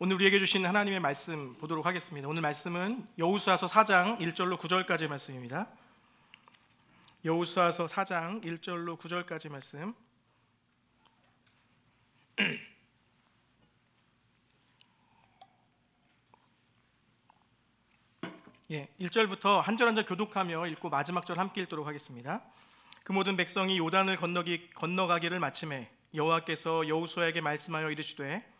오늘 우리에게 주신 하나님의 말씀 보도록 하겠습니다. 오늘 말씀은 여호수아서 4장 1절로 9절까지의 말씀입니다. 여호수아서 4장 1절로 9절까지 말씀. 예, 1절부터 한 절 한 절 교독하며 읽고 마지막 절 함께 읽도록 하겠습니다. 그 모든 백성이 요단을 건너가기를 마침에 여호와께서 여호수아에게 말씀하여 이르시되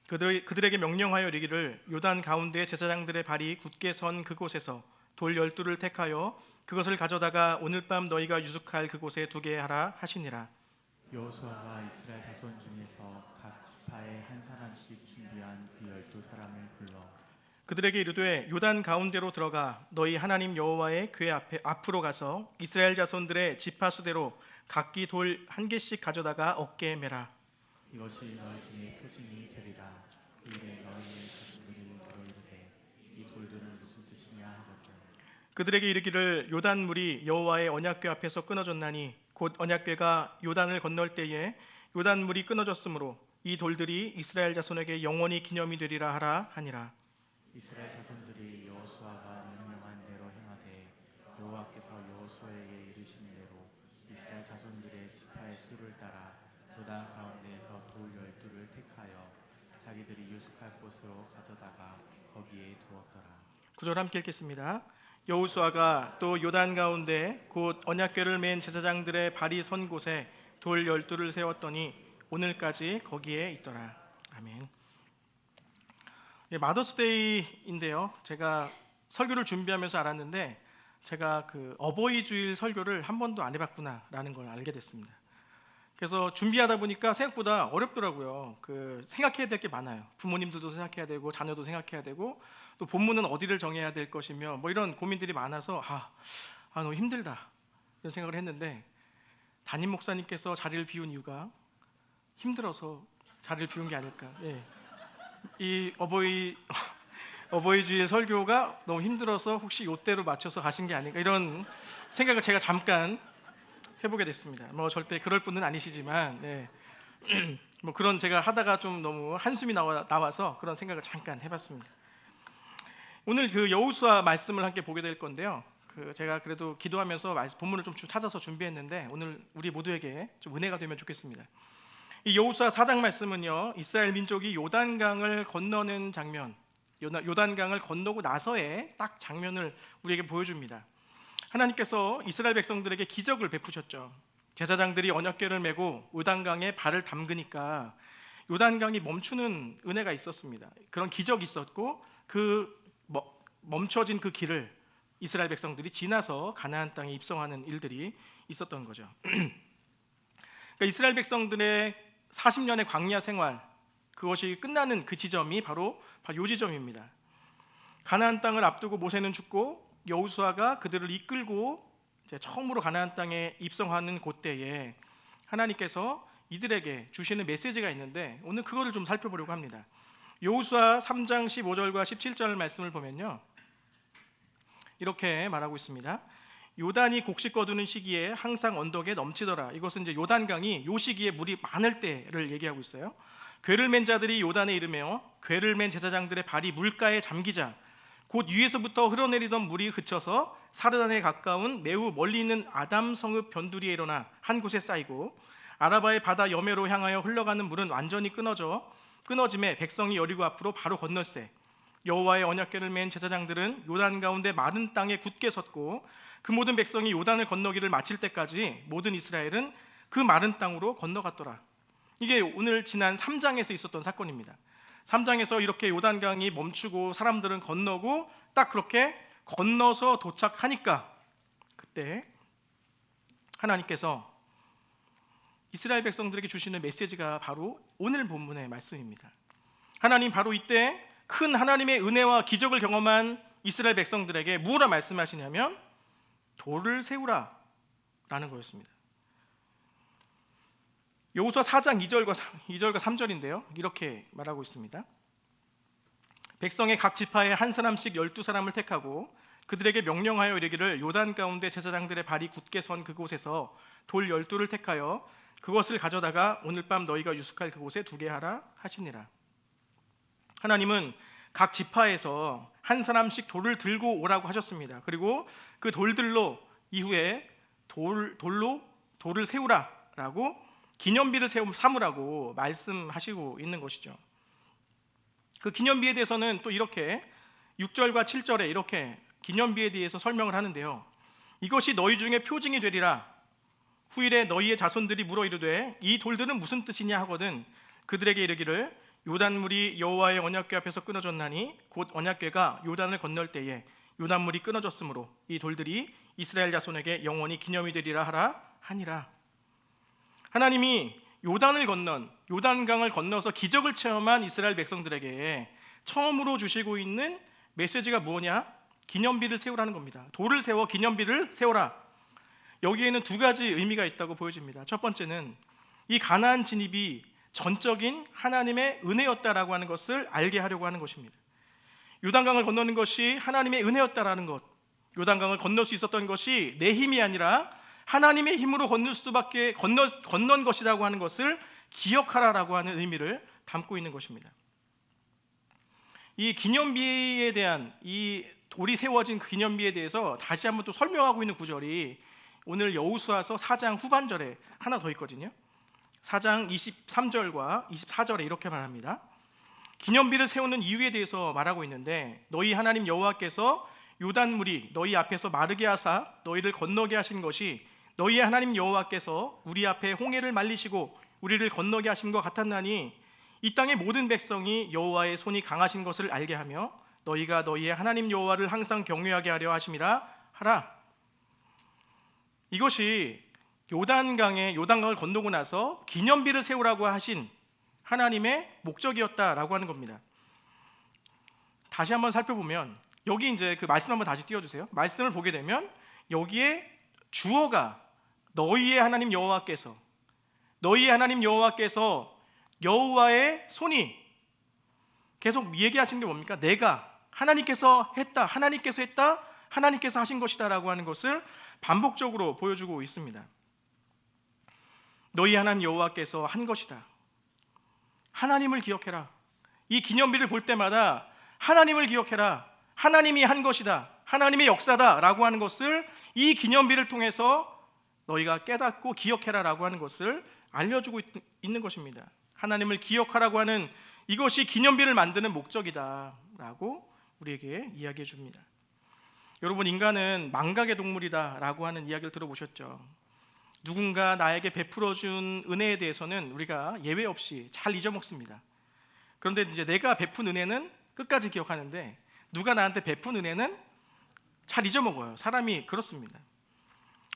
그들에게 명령하여 이르기를 요단 가운데 제사장들의 발이 굳게 선 그곳에서 돌 12를 택하여 그것을 가져다가 오늘 밤 너희가 유숙할 그곳에 두게 하라 하시니라. 여호수아가 이스라엘 자손 중에서 각 지파에 한 사람씩 준비한 그 12사람을 불러 그들에게 이르되 요단 가운데로 들어가 너희 하나님 여호와의 궤 앞으로 가서 이스라엘 자손들의 지파 수대로 각기 돌 한 개씩 가져다가 어깨에 매라. 이것이 너희 중에 표징이 되리라. 이에 너희의 자손들이 물어 이르되 이 돌들은 무슨 뜻이냐 하거든. 그들에게 이르기를 요단 물이 여호와의 언약궤 앞에서 끊어졌나니 곧 언약궤가 요단을 건널 때에 요단 물이 끊어졌으므로 이 돌들이 이스라엘 자손에게 영원히 기념이 되리라 하라 하니라. 이스라엘 자손들이 여호수아가 명령한 대로 행하되 여호와께서 여호수아에게 이르신 대로 이스라엘 자손들의 지파의 수를 따라 요단 가운데에서 돌 12를 택하여 자기들이 유숙할 곳으로 가져다가 거기에 두었더라. 9절 함께 읽겠습니다. 여호수아가 또 요단 가운데 곧 언약궤를 맨 제사장들의 발이 선 곳에 돌 12를 세웠더니 오늘까지 거기에 있더라. 아멘. 예, 마더스데이인데요. 제가 설교를 준비하면서 알았는데 제가 그 어버이 주일 설교를 한 번도 안 해봤구나라는 걸 알게 됐습니다. 그래서 준비하다 보니까 생각보다 어렵더라고요. 생각해야 될 게 많아요. 부모님들도 생각해야 되고 자녀도 생각해야 되고 또 본문은 어디를 정해야 될 것이며 뭐 이런 고민들이 많아서 너무 힘들다 이런 생각을 했는데 담임 목사님께서 자리를 비운 이유가 힘들어서 자리를 비운 게 아닐까. 예. 이 어버이 주일 설교가 너무 힘들어서 혹시 이때로 맞춰서 가신 게 아닌가 이런 생각을 제가 잠깐 해보게 됐습니다. 뭐 절대 그럴 분은 아니시지만, 네. 뭐 그런 제가 하다가 좀 너무 한숨이 나와서 그런 생각을 잠깐 해봤습니다. 오늘 그 여호수아 말씀을 함께 보게 될 건데요. 제가 그래도 기도하면서 본문을 좀 찾아서 준비했는데 오늘 우리 모두에게 좀 은혜가 되면 좋겠습니다. 이 여호수아 4장 말씀은요, 이스라엘 민족이 요단강을 건너는 장면, 요단강을 건너고 나서의 딱 장면을 우리에게 보여줍니다. 하나님께서 이스라엘 백성들에게 기적을 베푸셨죠. 제사장들이 언약궤를 메고 요단강에 발을 담그니까 요단강이 멈추는 은혜가 있었습니다. 그런 기적이 있었고 멈춰진 그 길을 이스라엘 백성들이 지나서 가나안 땅에 입성하는 일들이 있었던 거죠. 그러니까 이스라엘 백성들의 40년의 광야 생활 그것이 끝나는 그 지점이 바로 요 지점입니다. 가나안 땅을 앞두고 모세는 죽고 여호수아가 그들을 이끌고 이제 처음으로 가나안 땅에 입성하는 그때에 하나님께서 이들에게 주시는 메시지가 있는데 오늘 그거를 좀 살펴보려고 합니다. 여호수아 3장 15절과 17절 말씀을 보면요, 이렇게 말하고 있습니다. 요단이 곡식 거두는 시기에 항상 언덕에 넘치더라. 이것은 이제 요단강이 요 시기에 물이 많을 때를 얘기하고 있어요. 궤를 맨 자들이 요단에 이르며 궤를 맨 제사장들의 발이 물가에 잠기자 곧 위에서부터 흘러내리던 물이 그쳐서 사르단에 가까운 매우 멀리 있는 아담 성읍 변두리에 일어나 한 곳에 쌓이고 아라바의 바다 여매로 향하여 흘러가는 물은 완전히 끊어짐에 백성이 여리고 앞으로 바로 건널세 여호와의 언약궤를 맨 제사장들은 요단 가운데 마른 땅에 굳게 섰고 그 모든 백성이 요단을 건너기를 마칠 때까지 모든 이스라엘은 그 마른 땅으로 건너갔더라. 이게 오늘 지난 3장에서 있었던 사건입니다. 3장에서 이렇게 요단강이 멈추고 사람들은 건너고 딱 그렇게 건너서 도착하니까 그때 하나님께서 이스라엘 백성들에게 주시는 메시지가 바로 오늘 본문의 말씀입니다. 하나님 바로 이때 큰 하나님의 은혜와 기적을 경험한 이스라엘 백성들에게 무엇라 말씀하시냐면 돌을 세우라 라는 거였습니다. 여호수아 4장 2절과 3절인데요. 이렇게 말하고 있습니다. 백성의 각 지파에 한 사람씩 12사람을 택하고 그들에게 명령하여 이르기를 요단 가운데 제사장들의 발이 굳게 선 그곳에서 돌 12를 택하여 그것을 가져다가 오늘 밤 너희가 유숙할 그곳에 두게 하라 하시니라. 하나님은 각 지파에서 한 사람씩 돌을 들고 오라고 하셨습니다. 그리고 그 돌들로 이후에 돌을 세우라라고 기념비를 삼으라고 말씀하시고 있는 것이죠. 그 기념비에 대해서는 또 이렇게 6절과 7절에 이렇게 기념비에 대해서 설명을 하는데요. 이것이 너희 중에 표징이 되리라. 후일에 너희의 자손들이 물어 이르되 이 돌들은 무슨 뜻이냐 하거든 그들에게 이르기를 요단물이 여호와의 언약궤 앞에서 끊어졌나니 곧 언약궤가 요단을 건널 때에 요단물이 끊어졌으므로 이 돌들이 이스라엘 자손에게 영원히 기념이 되리라 하라 하니라. 하나님이 요단강을 건너서 기적을 체험한 이스라엘 백성들에게 처음으로 주시고 있는 메시지가 무엇냐? 기념비를 세우라는 겁니다. 돌을 세워 기념비를 세워라. 여기에는 두 가지 의미가 있다고 보여집니다. 첫 번째는 이 가나안 진입이 전적인 하나님의 은혜였다라고 하는 것을 알게 하려고 하는 것입니다. 요단강을 건너는 것이 하나님의 은혜였다라는 것, 요단강을 건널 수 있었던 것이 내 힘이 아니라 하나님의 힘으로 건넌 것이라고 하는 것을 기억하라라고 하는 의미를 담고 있는 것입니다. 이 기념비에 대한 이 돌이 세워진 그 기념비에 대해서 다시 한번 또 설명하고 있는 구절이 오늘 여호수아서 4장 후반절에 하나 더 있거든요. 4장 23절과 24절에 이렇게 말합니다. 기념비를 세우는 이유에 대해서 말하고 있는데 너희 하나님 여호와께서 요단물이 너희 앞에서 마르게 하사 너희를 건너게 하신 것이 너희의 하나님 여호와께서 우리 앞에 홍해를 말리시고 우리를 건너게 하신 것 같았나니 이 땅의 모든 백성이 여호와의 손이 강하신 것을 알게 하며 너희가 너희의 하나님 여호와를 항상 경외하게 하려 하심이라 하라. 이것이 요단강을 건너고 나서 기념비를 세우라고 하신 하나님의 목적이었다라고 하는 겁니다. 다시 한번 살펴보면 여기 이제 그 말씀 한번 다시 띄워주세요. 말씀을 보게 되면 여기에 주어가 너희의 하나님 여호와께서 여호와의 손이 계속 얘기하시는 게 뭡니까? 내가 하나님께서 했다, 하나님께서 하신 것이다라고 하는 것을 반복적으로 보여주고 있습니다. 너희 하나님 여호와께서 한 것이다. 하나님을 기억해라. 이 기념비를 볼 때마다 하나님을 기억해라. 하나님이 한 것이다. 하나님의 역사다라고 하는 것을 이 기념비를 통해서 너희가 깨닫고 기억해라라고 하는 것을 알려주고 있는 것입니다. 하나님을 기억하라고 하는 이것이 기념비를 만드는 목적이다라고 우리에게 이야기해 줍니다. 여러분, 인간은 망각의 동물이다라고 하는 이야기를 들어보셨죠? 누군가 나에게 베풀어준 은혜에 대해서는 우리가 예외 없이 잘 잊어먹습니다. 그런데 이제 내가 베푼 은혜는 끝까지 기억하는데 누가 나한테 베푼 은혜는 잘 잊어먹어요. 사람이 그렇습니다.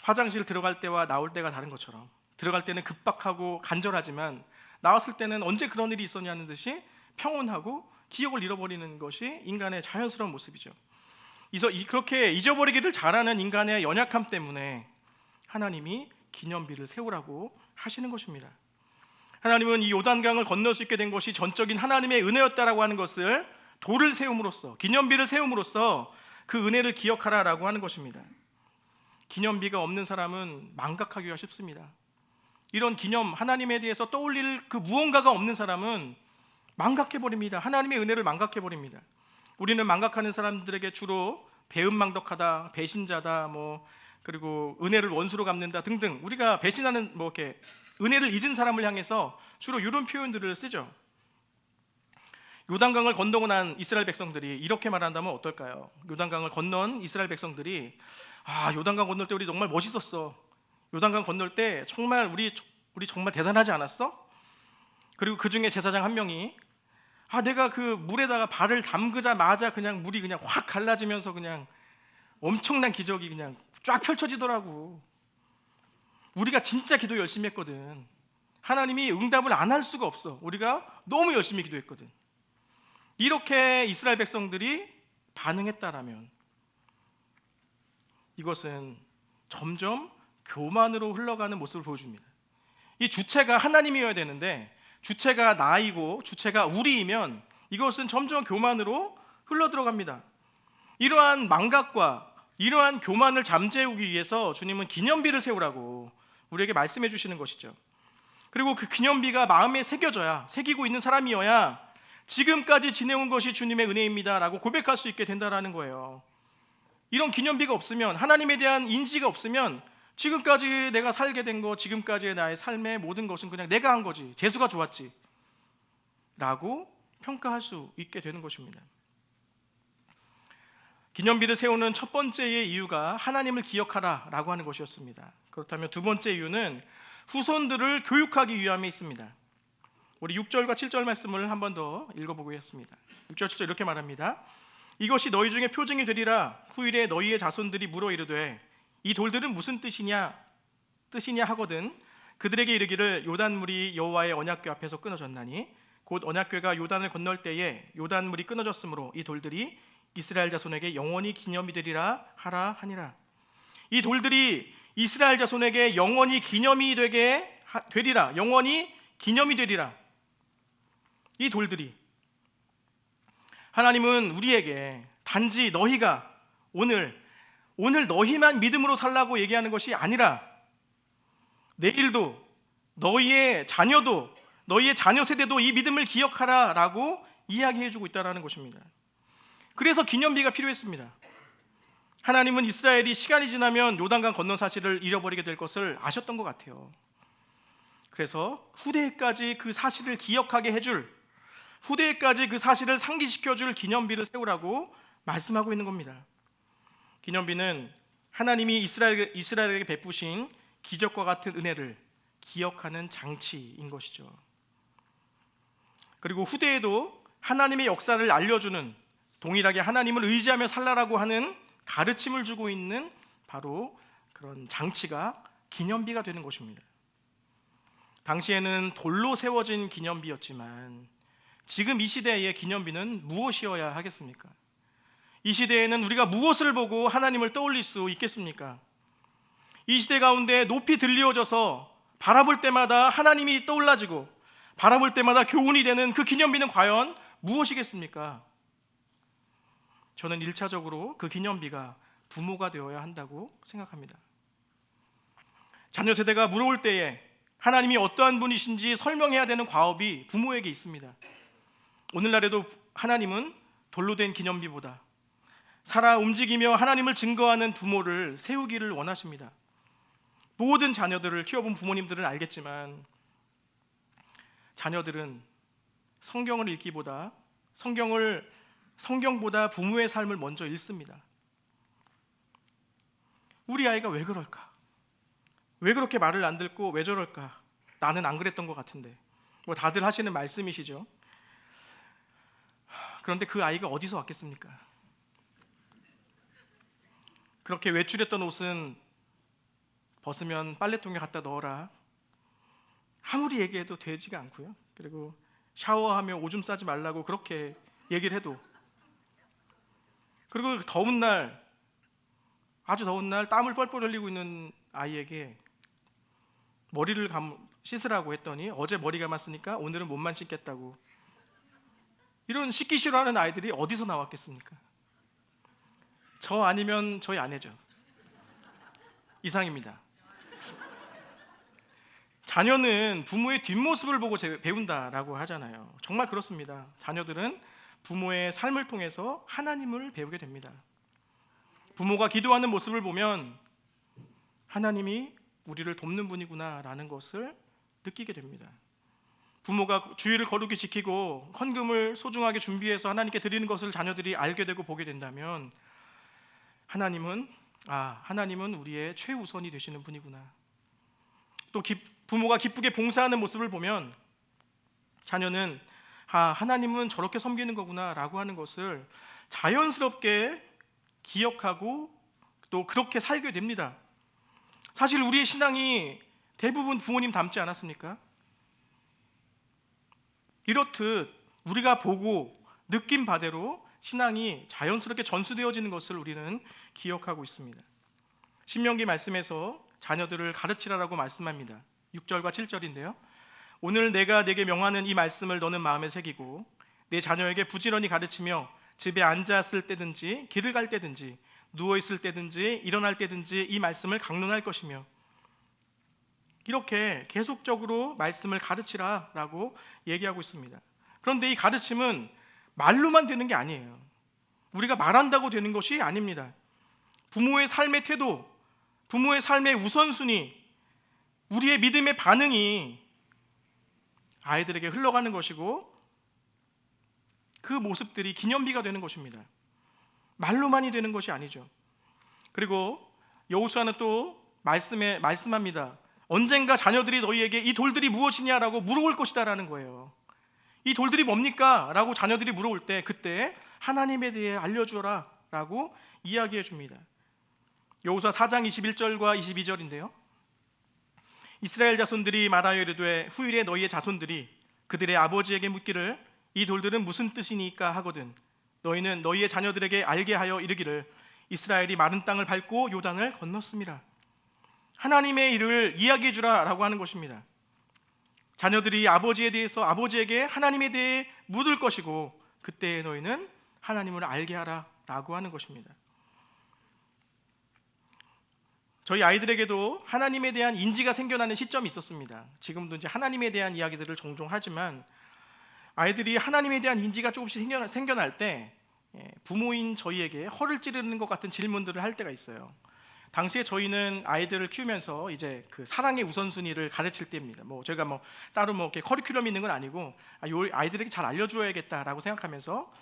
화장실 들어갈 때와 나올 때가 다른 것처럼 들어갈 때는 급박하고 간절하지만 나왔을 때는 언제 그런 일이 있었냐는 듯이 평온하고 기억을 잃어버리는 것이 인간의 자연스러운 모습이죠. 그래서 그렇게 잊어버리기를 잘하는 인간의 연약함 때문에 하나님이 기념비를 세우라고 하시는 것입니다. 하나님은 이 요단강을 건널 수 있게 된 것이 전적인 하나님의 은혜였다라고 하는 것을 돌을 세움으로써, 기념비를 세움으로써 그 은혜를 기억하라라고 하는 것입니다. 기념비가 없는 사람은 망각하기가 쉽습니다. 이런 기념, 하나님에 대해서 떠올릴 그 무언가가 없는 사람은 망각해버립니다. 하나님의 은혜를 망각해버립니다. 우리는 망각하는 사람들에게 주로 배은망덕하다, 배신자다, 그리고 은혜를 원수로 갚는다 등등 우리가 배신하는 이렇게 은혜를 잊은 사람을 향해서 주로 이런 표현들을 쓰죠. 요단강을 건너고 난 이스라엘 백성들이 이렇게 말한다면 어떨까요? 요단강을 건넌 이스라엘 백성들이 요단강 건널 때 우리 정말 멋있었어. 요단강 건널 때 정말 우리 정말 대단하지 않았어? 그리고 그 중에 제사장 한 명이 내가 그 물에다가 발을 담그자마자 그냥 물이 그냥 확 갈라지면서 그냥 엄청난 기적이 그냥 쫙 펼쳐지더라고. 우리가 진짜 기도 열심히 했거든. 하나님이 응답을 안 할 수가 없어. 우리가 너무 열심히 기도했거든. 이렇게 이스라엘 백성들이 반응했다라면 이것은 점점 교만으로 흘러가는 모습을 보여줍니다. 이 주체가 하나님이어야 되는데 주체가 나이고 주체가 우리이면 이것은 점점 교만으로 흘러들어갑니다. 이러한 망각과 이러한 교만을 잠재우기 위해서 주님은 기념비를 세우라고 우리에게 말씀해 주시는 것이죠. 그리고 그 기념비가 마음에 새기고 있는 사람이어야 지금까지 지내온 것이 주님의 은혜입니다라고 고백할 수 있게 된다라는 거예요. 이런 기념비가 없으면, 하나님에 대한 인지가 없으면 지금까지 내가 살게 된 거, 지금까지의 나의 삶의 모든 것은 그냥 내가 한 거지, 재수가 좋았지 라고 평가할 수 있게 되는 것입니다. 기념비를 세우는 첫 번째의 이유가 하나님을 기억하라 라고 하는 것이었습니다. 그렇다면 두 번째 이유는 후손들을 교육하기 위함에 있습니다. 우리 6절과 7절 말씀을 한 번 더 읽어보겠습니다. 6절 7절 이렇게 말합니다. 이것이 너희 중에 표징이 되리라. 후일에 너희의 자손들이 물어 이르되 이 돌들은 무슨 뜻이냐 하거든 그들에게 이르기를 요단물이 여호와의 언약궤 앞에서 끊어졌나니 곧 언약궤가 요단을 건널 때에 요단물이 끊어졌으므로 이 돌들이 이스라엘 자손에게 영원히 기념이 되리라 하라 하니라. 이 돌들이 이스라엘 자손에게 영원히 기념이 되리라. 영원히 기념이 되리라. 이 돌들이, 하나님은 우리에게 단지 너희가 오늘 너희만 믿음으로 살라고 얘기하는 것이 아니라 내일도 너희의 자녀도, 너희의 자녀 세대도 이 믿음을 기억하라 라고 이야기해주고 있다는 것입니다. 그래서 기념비가 필요했습니다. 하나님은 이스라엘이 시간이 지나면 요단강 건넌 사실을 잃어버리게 될 것을 아셨던 것 같아요. 그래서 후대에까지 그 사실을 기억하게 해줄, 후대에까지 그 사실을 상기시켜줄 기념비를 세우라고 말씀하고 있는 겁니다. 기념비는 하나님이 이스라엘에게 베푸신 기적과 같은 은혜를 기억하는 장치인 것이죠. 그리고 후대에도 하나님의 역사를 알려주는, 동일하게 하나님을 의지하며 살라라고 하는 가르침을 주고 있는 바로 그런 장치가 기념비가 되는 것입니다. 당시에는 돌로 세워진 기념비였지만 지금 이 시대의 기념비는 무엇이어야 하겠습니까? 이 시대에는 우리가 무엇을 보고 하나님을 떠올릴 수 있겠습니까? 이 시대 가운데 높이 들리어져서 바라볼 때마다 하나님이 떠올라지고 바라볼 때마다 교훈이 되는 그 기념비는 과연 무엇이겠습니까? 저는 1차적으로 그 기념비가 부모가 되어야 한다고 생각합니다. 자녀 세대가 물어올 때에 하나님이 어떠한 분이신지 설명해야 되는 과업이 부모에게 있습니다. 오늘날에도 하나님은 돌로 된 기념비보다 살아 움직이며 하나님을 증거하는 부모를 세우기를 원하십니다. 모든 자녀들을 키워본 부모님들은 알겠지만 자녀들은 성경을 읽기보다 성경보다 부모의 삶을 먼저 읽습니다. 우리 아이가 왜 그럴까? 왜 그렇게 말을 안 듣고 왜 저럴까? 나는 안 그랬던 것 같은데. 뭐 다들 하시는 말씀이시죠. 그런데 그 아이가 어디서 왔겠습니까? 그렇게 외출했던 옷은 벗으면 빨래통에 갖다 넣어라. 아무리 얘기해도 되지가 않고요. 그리고 샤워하며 오줌 싸지 말라고 그렇게 얘기를 해도, 그리고 더운 날, 아주 더운 날 땀을 뻘뻘 흘리고 있는 아이에게 머리를 씻으라고 했더니 어제 머리 감았으니까 오늘은 몸만 씻겠다고. 이런 씻기 싫어하는 아이들이 어디서 나왔겠습니까? 저 아니면 저희 아내죠. 이상입니다. 자녀는 부모의 뒷모습을 보고 배운다라고 하잖아요. 정말 그렇습니다. 자녀들은 부모의 삶을 통해서 하나님을 배우게 됩니다. 부모가 기도하는 모습을 보면 하나님이 우리를 돕는 분이구나라는 것을 느끼게 됩니다. 부모가 주의를 거룩히 지키고 헌금을 소중하게 준비해서 하나님께 드리는 것을 자녀들이 알게 되고 보게 된다면 하나님은 우리의 최우선이 되시는 분이구나. 또 부모가 기쁘게 봉사하는 모습을 보면 자녀는 하나님은 저렇게 섬기는 거구나라고 하는 것을 자연스럽게 기억하고 또 그렇게 살게 됩니다. 사실 우리의 신앙이 대부분 부모님 닮지 않았습니까? 이렇듯 우리가 보고 느낀 바대로 신앙이 자연스럽게 전수되어지는 것을 우리는 기억하고 있습니다. 신명기 말씀에서 자녀들을 가르치라라고 말씀합니다. 6절과 7절인데요. 오늘 내가 네게 명하는 이 말씀을 너는 마음에 새기고 내 자녀에게 부지런히 가르치며 집에 앉았을 때든지 길을 갈 때든지 누워 있을 때든지 일어날 때든지 이 말씀을 강론할 것이며 이렇게 계속적으로 말씀을 가르치라라고 얘기하고 있습니다. 그런데 이 가르침은 말로만 되는 게 아니에요. 우리가 말한다고 되는 것이 아닙니다. 부모의 삶의 태도, 부모의 삶의 우선순위, 우리의 믿음의 반응이 아이들에게 흘러가는 것이고 그 모습들이 기념비가 되는 것입니다. 말로만이 되는 것이 아니죠. 그리고 여호수아는 또 말씀합니다. 언젠가 자녀들이 너희에게 이 돌들이 무엇이냐라고 물어볼 것이다라는 거예요. 이 돌들이 뭡니까? 라고 자녀들이 물어볼 때 그때 하나님에 대해 알려주어라 라고 이야기해 줍니다. 여호수아 4장 21절과 22절인데요. 이스라엘 자손들이 말하여 이르되 후일에 너희의 자손들이 그들의 아버지에게 묻기를 이 돌들은 무슨 뜻이니까 하거든 너희는 너희의 자녀들에게 알게 하여 이르기를 이스라엘이 마른 땅을 밟고 요단을 건넜습니다. 하나님의 일을 이야기해 주라 라고 하는 것입니다. 자녀들이 아버지에 대해서 아버지에게 하나님에 대해 묻을 것이고 그때 너희는 하나님을 알게 하라 라고 하는 것입니다. 저희 아이들에게도 하나님에 대한 인지가 생겨나는 시점이 있었습니다. 지금도 이제 하나님에 대한 이야기들을 종종 하지만 아이들이 하나님에 대한 인지가 조금씩 생겨날 때 부모인 저희에게 허를 찌르는 것 같은 질문들을 할 때가 있어요. 당시에 저희는 아이들을 키우면서 이제 그 사랑의 우선순위를 가르칠 때입니다. 저희가 따로 이렇게 커리큘럼이 있는 건 아니고 아이들에게 잘 알려줘야겠다라고 생각하면서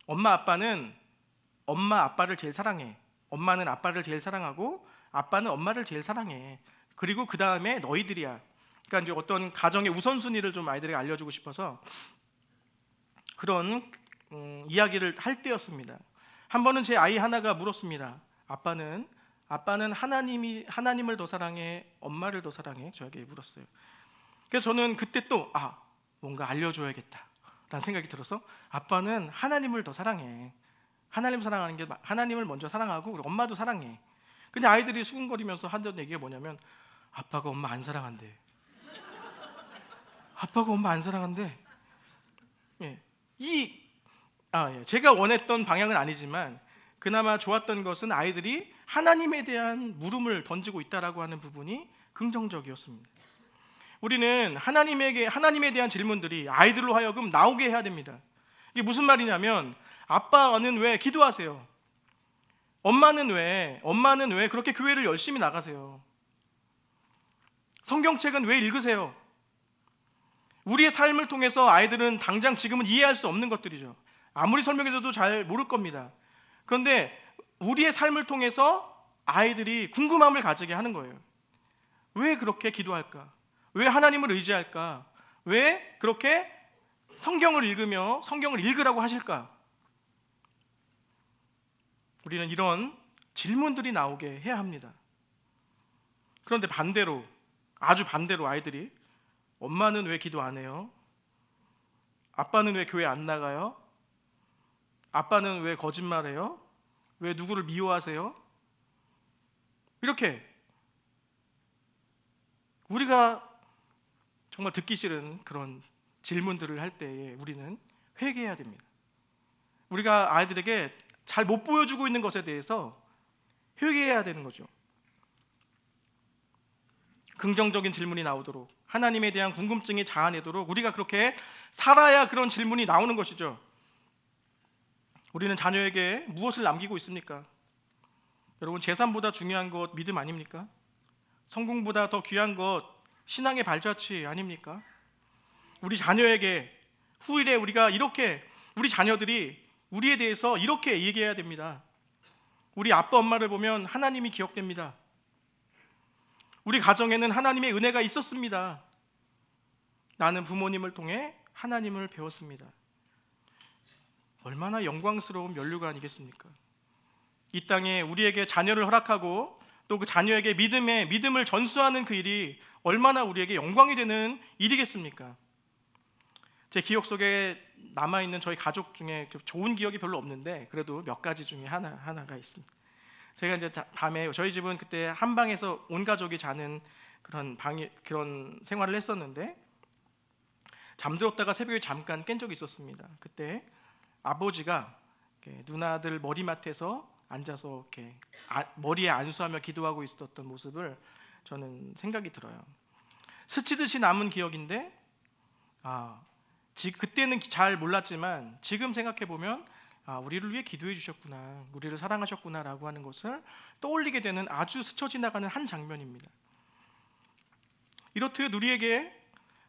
엄마 아빠는 엄마 아빠를 제일 사랑해. 엄마는 아빠를 제일 사랑하고 아빠는 엄마를 제일 사랑해. 그리고 그 다음에 너희들이야. 그러니까 이제 어떤 가정의 우선순위를 좀 아이들에게 알려주고 싶어서 그런 이야기를 할 때였습니다. 한 번은 제 아이 하나가 물었습니다. 아빠는 하나님을 더 사랑해, 엄마를 더 사랑해? 저에게 물었어요. 그래서 저는 그때 또 뭔가 알려줘야겠다라는 생각이 들어서 아빠는 하나님을 더 사랑해. 하나님 사랑하는 게 하나님을 먼저 사랑하고 그리고 엄마도 사랑해. 근데 아이들이 수근거리면서 하던 얘기가 뭐냐면 아빠가 엄마 안 사랑한대. 아빠가 엄마 안 사랑한대. 제가 원했던 방향은 아니지만 그나마 좋았던 것은 아이들이 하나님에 대한 물음을 던지고 있다라고 하는 부분이 긍정적이었습니다. 우리는 하나님에 대한 질문들이 아이들로 하여금 나오게 해야 됩니다. 이게 무슨 말이냐면 아빠는 왜 기도하세요? 엄마는 왜 그렇게 교회를 열심히 나가세요? 성경책은 왜 읽으세요? 우리의 삶을 통해서 아이들은 당장 지금은 이해할 수 없는 것들이죠. 아무리 설명해줘도 잘 모를 겁니다. 그런데 우리의 삶을 통해서 아이들이 궁금함을 가지게 하는 거예요. 왜 그렇게 기도할까? 왜 하나님을 의지할까? 왜 그렇게 성경을 읽으며 성경을 읽으라고 하실까? 우리는 이런 질문들이 나오게 해야 합니다. 그런데 아주 반대로 아이들이 엄마는 왜 기도 안 해요? 아빠는 왜 교회 안 나가요? 아빠는 왜 거짓말해요? 왜 누구를 미워하세요? 이렇게 우리가 정말 듣기 싫은 그런 질문들을 할 때에 우리는 회개해야 됩니다. 우리가 아이들에게 잘 못 보여주고 있는 것에 대해서 회개해야 되는 거죠. 긍정적인 질문이 나오도록 하나님에 대한 궁금증이 자아내도록 우리가 그렇게 살아야 그런 질문이 나오는 것이죠. 우리는 자녀에게 무엇을 남기고 있습니까? 여러분, 재산보다 중요한 것 믿음 아닙니까? 성공보다 더 귀한 것 신앙의 발자취 아닙니까? 우리 자녀에게 후일에 우리 자녀들이 우리에 대해서 이렇게 얘기해야 됩니다. 우리 아빠 엄마를 보면 하나님이 기억됩니다. 우리 가정에는 하나님의 은혜가 있었습니다. 나는 부모님을 통해 하나님을 배웠습니다. 얼마나 영광스러운 면류가 아니겠습니까? 이 땅에 우리에게 자녀를 허락하고 또 그 자녀에게 믿음을 전수하는 그 일이 얼마나 우리에게 영광이 되는 일이겠습니까? 제 기억 속에 남아있는 저희 가족 중에 좋은 기억이 별로 없는데 그래도 몇 가지 중에 하나가 있습니다. 제가 이제 밤에 저희 집은 그때 한 방에서 온 가족이 자는 그런 생활을 했었는데 잠들었다가 새벽에 잠깐 깬 적이 있었습니다. 그때 아버지가 이렇게 누나들 머리맡에서 앉아서 이렇게 머리에 안수하며 기도하고 있었던 모습을 저는 생각이 들어요. 스치듯이 남은 기억인데 그때는 잘 몰랐지만 지금 생각해 보면 우리를 위해 기도해 주셨구나, 우리를 사랑하셨구나라고 하는 것을 떠올리게 되는 아주 스쳐 지나가는 한 장면입니다. 이렇듯 우리에게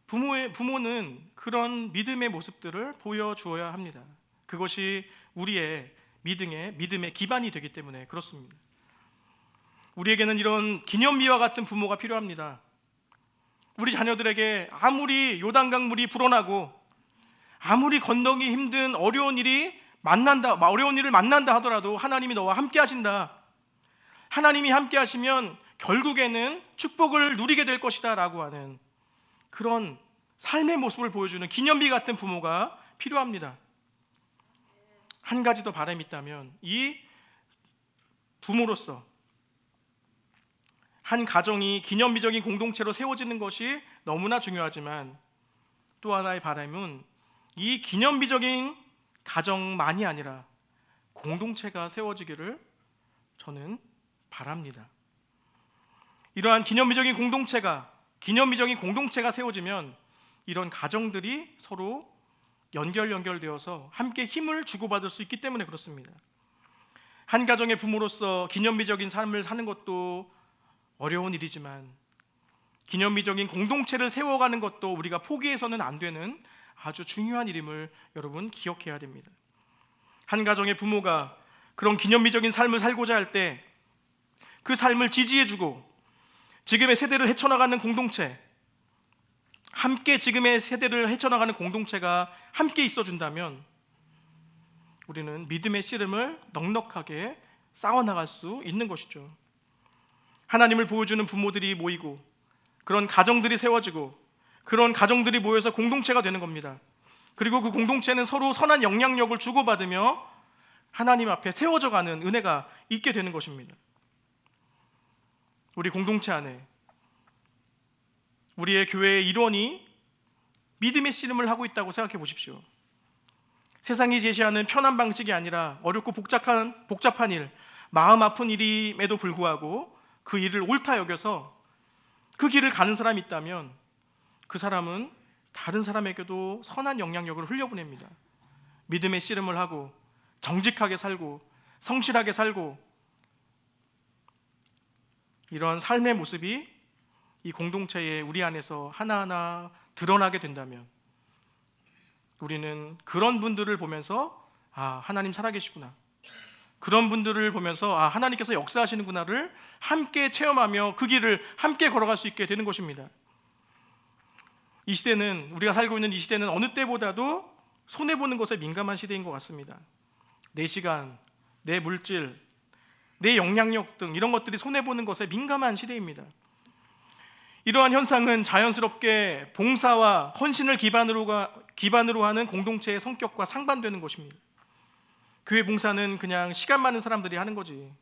부모는 그런 믿음의 모습들을 보여주어야 합니다. 그것이 우리의 믿음의 기반이 되기 때문에 그렇습니다. 우리에게는 이런 기념비와 같은 부모가 필요합니다. 우리 자녀들에게 아무리 요단강 물이 불어나고 아무리 건너기 힘든 어려운 일을 만난다 하더라도 하나님이 너와 함께 하신다, 하나님이 함께 하시면 결국에는 축복을 누리게 될 것이다 라고 하는 그런 삶의 모습을 보여주는 기념비 같은 부모가 필요합니다. 한 가지 더 바람이 있다면 이 부모로서 한 가정이 기념비적인 공동체로 세워지는 것이 너무나 중요하지만 또 하나의 바람은 이 기념비적인 가정만이 아니라 공동체가 세워지기를 저는 바랍니다. 이러한 기념비적인 공동체가 세워지면 이런 가정들이 서로 연결되어서 함께 힘을 주고받을 수 있기 때문에 그렇습니다. 한 가정의 부모로서 기념비적인 삶을 사는 것도 어려운 일이지만 기념비적인 공동체를 세워가는 것도 우리가 포기해서는 안 되는 아주 중요한 일임을 여러분 기억해야 됩니다. 한 가정의 부모가 그런 기념비적인 삶을 살고자 할 때 그 삶을 지지해주고 지금의 세대를 헤쳐나가는 공동체, 함께 지금의 세대를 헤쳐나가는 공동체가 함께 있어준다면 우리는 믿음의 씨름을 넉넉하게 쌓아나갈 수 있는 것이죠. 하나님을 보여주는 부모들이 모이고 그런 가정들이 세워지고 그런 가정들이 모여서 공동체가 되는 겁니다. 그리고 그 공동체는 서로 선한 영향력을 주고받으며 하나님 앞에 세워져가는 은혜가 있게 되는 것입니다. 우리 공동체 안에 우리의 교회의 일원이 믿음의 씨름을 하고 있다고 생각해 보십시오. 세상이 제시하는 편한 방식이 아니라 어렵고 복잡한 일, 마음 아픈 일임에도 불구하고 그 일을 옳다 여겨서 그 길을 가는 사람이 있다면 그 사람은 다른 사람에게도 선한 영향력을 흘려보냅니다. 믿음의 씨름을 하고 정직하게 살고 성실하게 살고 이런 삶의 모습이 이 공동체에 우리 안에서 하나하나 드러나게 된다면 우리는 그런 분들을 보면서 하나님 살아계시구나, 그런 분들을 보면서 하나님께서 역사하시는구나를 함께 체험하며 그 길을 함께 걸어갈 수 있게 되는 것입니다. 이 시대는, 우리가 살고 있는 이 시대는 어느 때보다도 손해보는 것에 민감한 시대인 것 같습니다. 내 시간, 내 물질, 내 영향력 등 이런 것들이 손해보는 것에 민감한 시대입니다. 이러한 현상은 자연스럽게 봉사와 헌신을 기반으로 하는 공동체의 성격과 상반되는 것입니다. 교회 봉사는 그냥 시간 많은 사람들이 하는 거지,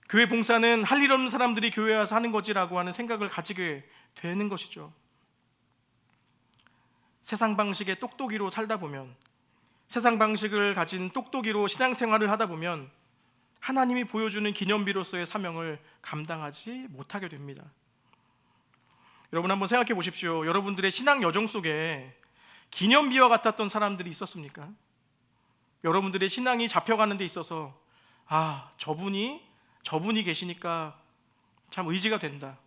교회 봉사는 할 일 없는 사람들이 교회에 와서 하는 거지라고 하는 생각을 가지게 되는 것이죠. 세상 방식의 똑똑이로 살다 보면, 세상 방식을 가진 똑똑이로 신앙생활을 하다 보면 하나님이 보여주는 기념비로서의 사명을 감당하지 못하게 됩니다. 여러분 한번 생각해 보십시오. 여러분들의 신앙 여정 속에 기념비와 같았던 사람들이 있었습니까? 여러분들의 신앙이 잡혀가는 데 있어서 저분이 계시니까 참 의지가 된다,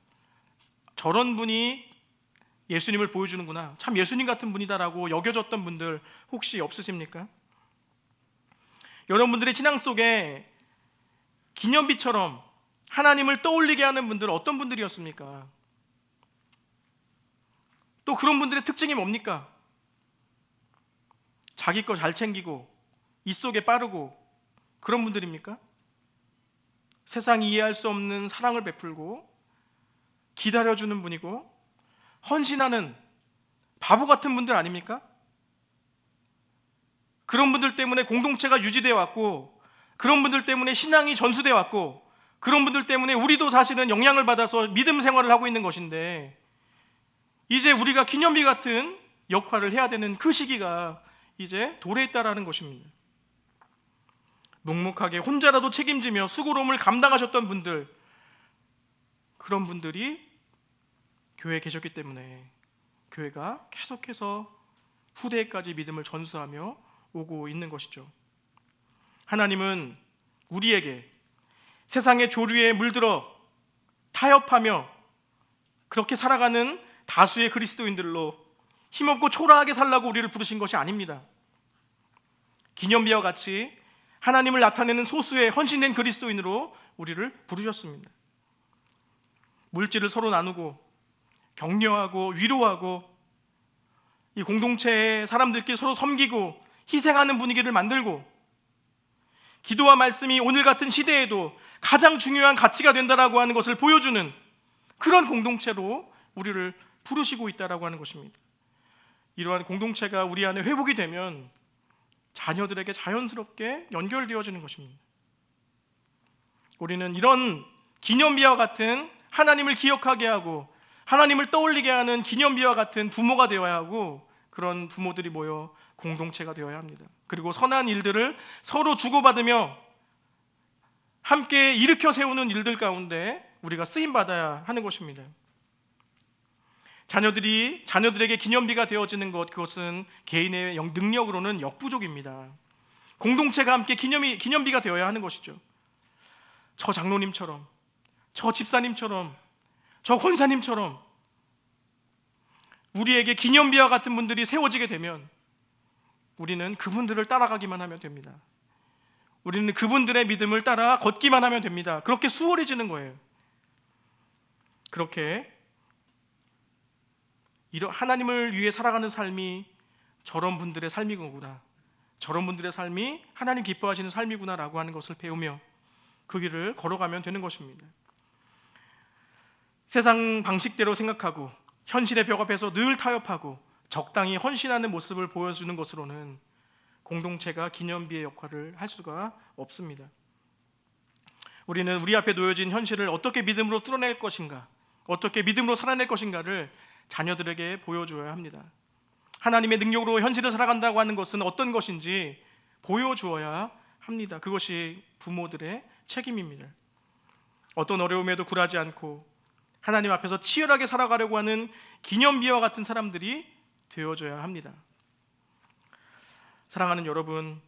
저런 분이 예수님을 보여주는구나, 참 예수님 같은 분이다라고 여겨졌던 분들 혹시 없으십니까? 여러분들의 신앙 속에 기념비처럼 하나님을 떠올리게 하는 분들 어떤 분들이었습니까? 또 그런 분들의 특징이 뭡니까? 자기 거 잘 챙기고 입속에 빠르고 그런 분들입니까? 세상이 이해할 수 없는 사랑을 베풀고 기다려주는 분이고 헌신하는 바보 같은 분들 아닙니까? 그런 분들 때문에 공동체가 유지되어 왔고, 그런 분들 때문에 신앙이 전수되어 왔고, 그런 분들 때문에 우리도 사실은 영향을 받아서 믿음 생활을 하고 있는 것인데, 이제 우리가 기념비 같은 역할을 해야 되는 그 시기가 이제 도래했다라는 것입니다. 묵묵하게 혼자라도 책임지며 수고로움을 감당하셨던 분들, 그런 분들이 교회에 계셨기 때문에 교회가 계속해서 후대까지 믿음을 전수하며 오고 있는 것이죠. 하나님은 우리에게 세상의 조류에 물들어 타협하며 그렇게 살아가는 다수의 그리스도인들로 힘없고 초라하게 살라고 우리를 부르신 것이 아닙니다. 기념비와 같이 하나님을 나타내는 소수의 헌신된 그리스도인으로 우리를 부르셨습니다. 물질을 서로 나누고 격려하고 위로하고 이 공동체의 사람들끼리 서로 섬기고 희생하는 분위기를 만들고 기도와 말씀이 오늘 같은 시대에도 가장 중요한 가치가 된다라고 하는 것을 보여주는 그런 공동체로 우리를 부르시고 있다라고 하는 것입니다. 이러한 공동체가 우리 안에 회복이 되면 자녀들에게 자연스럽게 연결되어지는 것입니다. 우리는 이런 기념비와 같은 하나님을 기억하게 하고 하나님을 떠올리게 하는 기념비와 같은 부모가 되어야 하고 그런 부모들이 모여 공동체가 되어야 합니다. 그리고 선한 일들을 서로 주고받으며 함께 일으켜 세우는 일들 가운데 우리가 쓰임받아야 하는 것입니다. 자녀들에게 기념비가 되어지는 것, 그것은 개인의 능력으로는 역부족입니다. 공동체가 함께 기념비가 되어야 하는 것이죠. 저 장로님처럼, 저 집사님처럼, 저 권사님처럼 우리에게 기념비와 같은 분들이 세워지게 되면 우리는 그분들을 따라가기만 하면 됩니다. 우리는 그분들의 믿음을 따라 걷기만 하면 됩니다. 그렇게 수월해지는 거예요. 그렇게 하나님을 위해 살아가는 삶이 저런 분들의 삶이구나, 저런 분들의 삶이 하나님 기뻐하시는 삶이구나라고 하는 것을 배우며 그 길을 걸어가면 되는 것입니다. 세상 방식대로 생각하고 현실의 벽 앞에서 늘 타협하고 적당히 헌신하는 모습을 보여주는 것으로는 공동체가 기념비의 역할을 할 수가 없습니다. 우리는 우리 앞에 놓여진 현실을 어떻게 믿음으로 뚫어낼 것인가, 어떻게 믿음으로 살아낼 것인가를 자녀들에게 보여줘야 합니다. 하나님의 능력으로 현실을 살아간다고 하는 것은 어떤 것인지 보여주어야 합니다. 그것이 부모들의 책임입니다. 어떤 어려움에도 굴하지 않고 하나님 앞에서 치열하게 살아가려고 하는 기념비와 같은 사람들이 되어줘야 합니다. 사랑하는 여러분,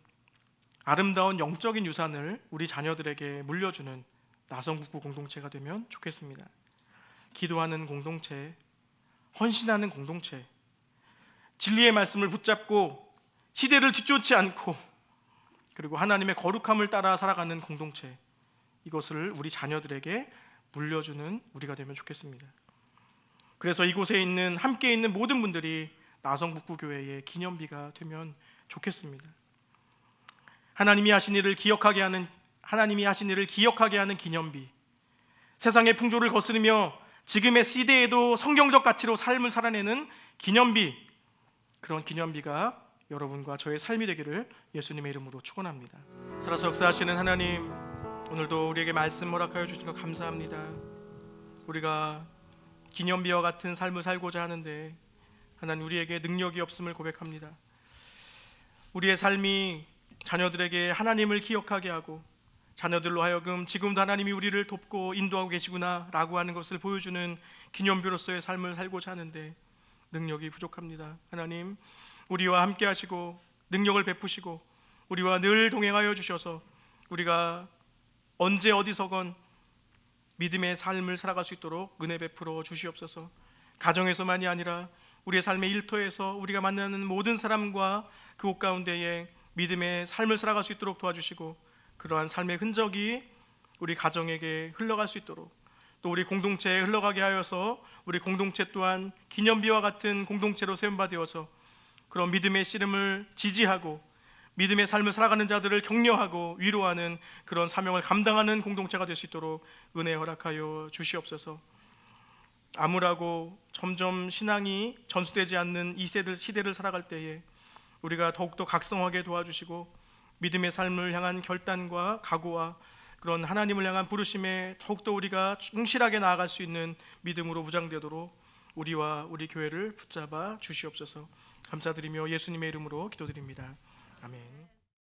아름다운 영적인 유산을 우리 자녀들에게 물려주는 나성북부 공동체가 되면 좋겠습니다. 기도하는 공동체, 헌신하는 공동체, 진리의 말씀을 붙잡고 시대를 뒤쫓지 않고 그리고 하나님의 거룩함을 따라 살아가는 공동체, 이것을 우리 자녀들에게 물려주는 우리가 되면 좋겠습니다. 그래서 이곳에 있는 함께 있는 모든 분들이 나성북부교회의 기념비가 되면 좋겠습니다. 하나님이 하신 일을 기억하게 하는 기념비, 세상의 풍조를 거스르며 지금의 시대에도 성경적 가치로 삶을 살아내는 기념비, 그런 기념비가 여러분과 저의 삶이 되기를 예수님의 이름으로 축원합니다. 살아서 역사하시는 하나님, 오늘도 우리에게 말씀 허락하여 주신 것 감사합니다. 우리가 기념비와 같은 삶을 살고자 하는데 하나님, 우리에게 능력이 없음을 고백합니다. 우리의 삶이 자녀들에게 하나님을 기억하게 하고 자녀들로 하여금 지금도 하나님이 우리를 돕고 인도하고 계시구나 라고 하는 것을 보여주는 기념비로서의 삶을 살고자 하는데 능력이 부족합니다. 하나님, 우리와 함께 하시고 능력을 베푸시고 우리와 늘 동행하여 주셔서 우리가 언제 어디서건 믿음의 삶을 살아갈 수 있도록 은혜 베풀어 주시옵소서. 가정에서만이 아니라 우리의 삶의 일터에서 우리가 만나는 모든 사람과 그곳 가운데에 믿음의 삶을 살아갈 수 있도록 도와주시고 그러한 삶의 흔적이 우리 가정에게 흘러갈 수 있도록, 또 우리 공동체에 흘러가게 하여서 우리 공동체 또한 기념비와 같은 공동체로 세움받아서 그런 믿음의 씨름을 지지하고 믿음의 삶을 살아가는 자들을 격려하고 위로하는 그런 사명을 감당하는 공동체가 될 수 있도록 은혜 허락하여 주시옵소서. 암울하고 점점 신앙이 전수되지 않는 이 시대를 살아갈 때에 우리가 더욱더 각성하게 도와주시고 믿음의 삶을 향한 결단과 각오와 그런 하나님을 향한 부르심에 더욱더 우리가 충실하게 나아갈 수 있는 믿음으로 무장되도록 우리와 우리 교회를 붙잡아 주시옵소서. 감사드리며 예수님의 이름으로 기도드립니다. 아멘.